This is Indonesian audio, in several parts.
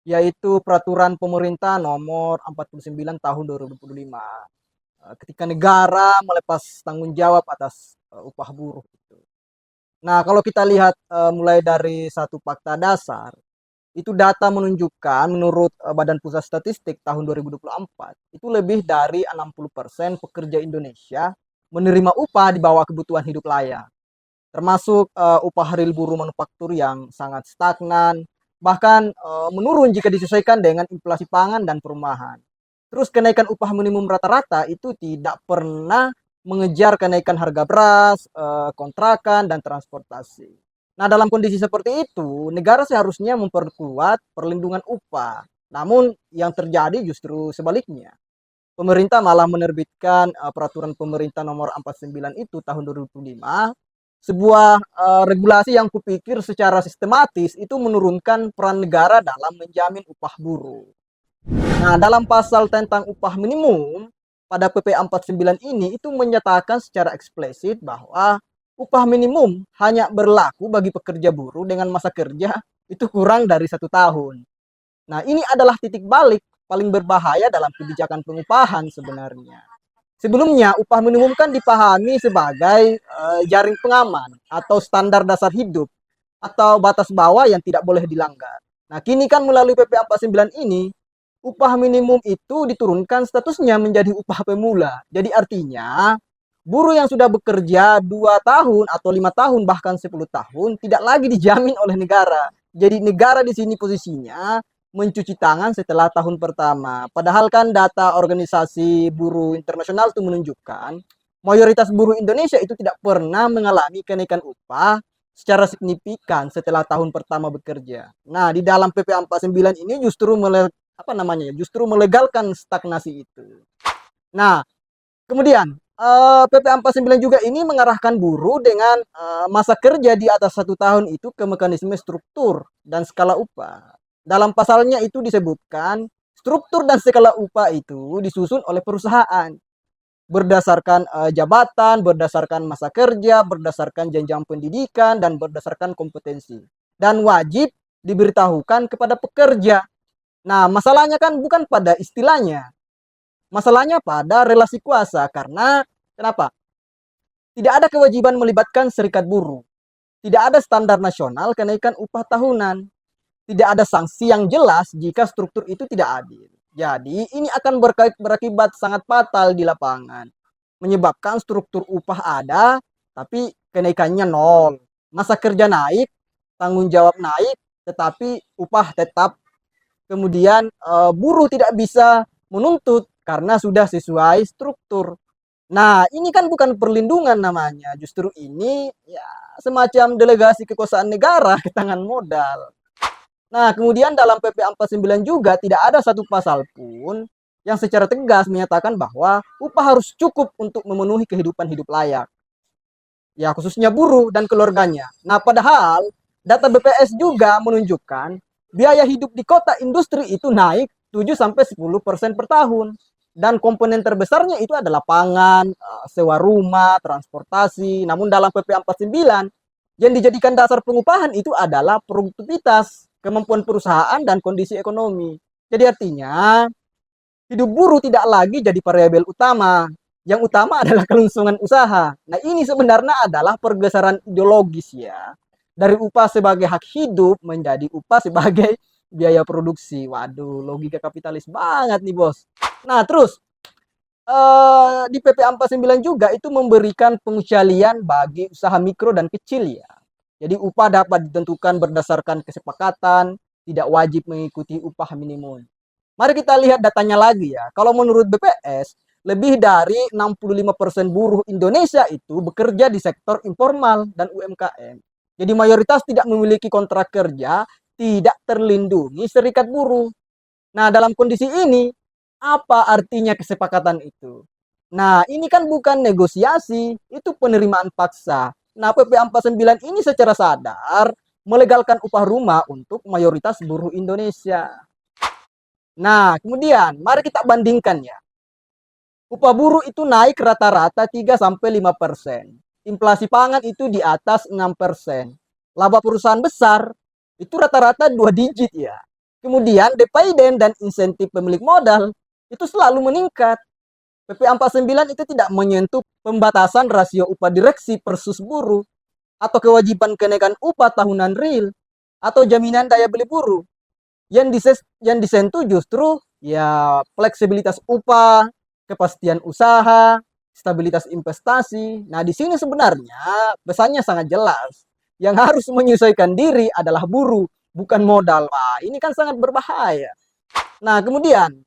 yaitu Peraturan Pemerintah Nomor 49 Tahun 2025. Ketika negara melepas tanggung jawab atas upah buruh itu. Nah, kalau kita lihat mulai dari satu fakta dasar, itu data menunjukkan menurut Badan Pusat Statistik tahun 2024, itu lebih dari 60% pekerja Indonesia menerima upah di bawah kebutuhan hidup layak, termasuk upah real buruh manufaktur yang sangat stagnan, bahkan menurun jika disesuaikan dengan inflasi pangan dan perumahan. Terus kenaikan upah minimum rata-rata itu tidak pernah mengejar kenaikan harga beras, kontrakan, dan transportasi. Nah, dalam kondisi seperti itu, negara seharusnya memperkuat perlindungan upah. Namun yang terjadi justru sebaliknya. Pemerintah malah menerbitkan peraturan pemerintah nomor 49 itu tahun 2005, sebuah regulasi yang kupikir secara sistematis itu menurunkan peran negara dalam menjamin upah buruh. Nah, dalam pasal tentang upah minimum pada PP 49 ini itu menyatakan secara eksplisit bahwa upah minimum hanya berlaku bagi pekerja buruh dengan masa kerja itu kurang dari 1 tahun. Nah, ini adalah titik balik paling berbahaya dalam kebijakan pengupahan sebenarnya. Sebelumnya, upah minimum kan dipahami sebagai jaring pengaman atau standar dasar hidup atau batas bawah yang tidak boleh dilanggar. Nah, kini kan melalui PP 49 ini, upah minimum itu diturunkan statusnya menjadi upah pemula. Jadi artinya, buruh yang sudah bekerja 2 tahun atau 5 tahun bahkan 10 tahun tidak lagi dijamin oleh negara. Jadi negara di sini posisinya mencuci tangan setelah tahun pertama. Padahal kan data organisasi buruh internasional itu menunjukkan mayoritas buruh Indonesia itu tidak pernah mengalami kenaikan upah secara signifikan setelah tahun pertama bekerja. Nah, di dalam PP 49 ini justru justru melegalkan stagnasi itu. Nah, kemudian PP 49 juga ini mengarahkan buruh dengan masa kerja di atas 1 tahun itu ke mekanisme struktur dan skala upah. Dalam pasalnya itu disebutkan struktur dan skala upah itu disusun oleh perusahaan berdasarkan jabatan, berdasarkan masa kerja, berdasarkan jenjang pendidikan, dan berdasarkan kompetensi. Dan wajib diberitahukan kepada pekerja. Nah, masalahnya kan bukan pada istilahnya, masalahnya pada relasi kuasa. Karena kenapa? Tidak ada kewajiban melibatkan serikat buruh. Tidak ada standar nasional kenaikan upah tahunan. Tidak ada sanksi yang jelas jika struktur itu tidak adil. Jadi ini akan berakibat sangat fatal di lapangan. Menyebabkan struktur upah ada, tapi kenaikannya nol. Masa kerja naik, tanggung jawab naik, tetapi upah tetap. Kemudian buruh tidak bisa menuntut karena sudah sesuai struktur. Nah, ini kan bukan perlindungan namanya. Justru ini ya semacam delegasi kekuasaan negara ke tangan modal. Nah, kemudian dalam PP 49 juga tidak ada satu pasal pun yang secara tegas menyatakan bahwa upah harus cukup untuk memenuhi kehidupan hidup layak. Ya, khususnya buruh dan keluarganya. Nah, padahal data BPS juga menunjukkan biaya hidup di kota industri itu naik 7-10% per tahun. Dan komponen terbesarnya itu adalah pangan, sewa rumah, transportasi. Namun dalam PP 49 yang dijadikan dasar pengupahan itu adalah produktivitas, kemampuan perusahaan, dan kondisi ekonomi. Jadi artinya, hidup buruh tidak lagi jadi variabel utama. Yang utama adalah kelangsungan usaha. Nah, ini sebenarnya adalah pergeseran ideologis ya. Dari upah sebagai hak hidup menjadi upah sebagai biaya produksi. Waduh, logika kapitalis banget nih, Bos. Nah, terus di PP 49 juga itu memberikan pengecualian bagi usaha mikro dan kecil ya. Jadi upah dapat ditentukan berdasarkan kesepakatan, tidak wajib mengikuti upah minimum. Mari kita lihat datanya lagi ya. Kalau menurut BPS, lebih dari 65% buruh Indonesia itu bekerja di sektor informal dan UMKM. Jadi mayoritas tidak memiliki kontrak kerja, tidak terlindungi serikat buruh. Nah, dalam kondisi ini, apa artinya kesepakatan itu? Nah, ini kan bukan negosiasi, itu penerimaan paksa. Nah, PP 49 ini secara sadar melegalkan upah rumah untuk mayoritas buruh Indonesia. Nah, kemudian mari kita bandingkan ya. Upah buruh itu naik rata-rata 3-5%. Inflasi pangan itu di atas 6%. Laba perusahaan besar itu rata-rata 2 digit ya. Kemudian dividen dan insentif pemilik modal itu selalu meningkat. PP 49 itu tidak menyentuh pembatasan rasio upah direksi persus buruh atau kewajiban kenaikan upah tahunan real atau jaminan daya beli buruh. Yang disentuh justru ya fleksibilitas upah, kepastian usaha, stabilitas investasi. Nah, di sini sebenarnya pesannya sangat jelas. Yang harus menyesuaikan diri adalah buruh, bukan modal. Wah, ini kan sangat berbahaya. Nah, kemudian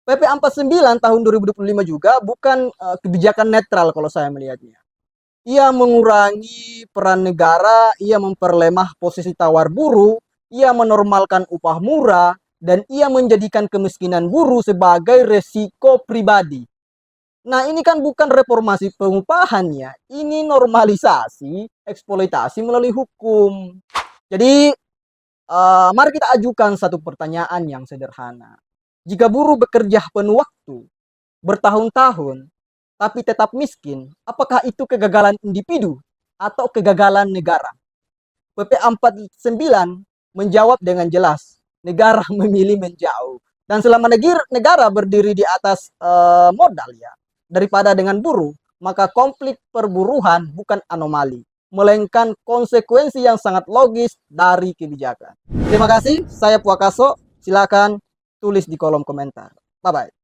PP 49 tahun 2025 juga bukan kebijakan netral kalau saya melihatnya. Ia mengurangi peran negara, ia memperlemah posisi tawar buruh, ia menormalkan upah murah, dan ia menjadikan kemiskinan buruh sebagai resiko pribadi. Nah, ini kan bukan reformasi pengupahan ya, ini normalisasi eksploitasi melalui hukum. Jadi, mari kita ajukan satu pertanyaan yang sederhana. Jika buruh bekerja penuh waktu, bertahun-tahun, tapi tetap miskin, apakah itu kegagalan individu atau kegagalan negara? PP 49 menjawab dengan jelas, negara memilih menjauh. Dan selama negara berdiri di atas modal ya, daripada dengan buruh, maka konflik perburuhan bukan anomali, melainkan konsekuensi yang sangat logis dari kebijakan. Terima kasih, saya Puakaso. Silakan tulis di kolom komentar. Bye-bye.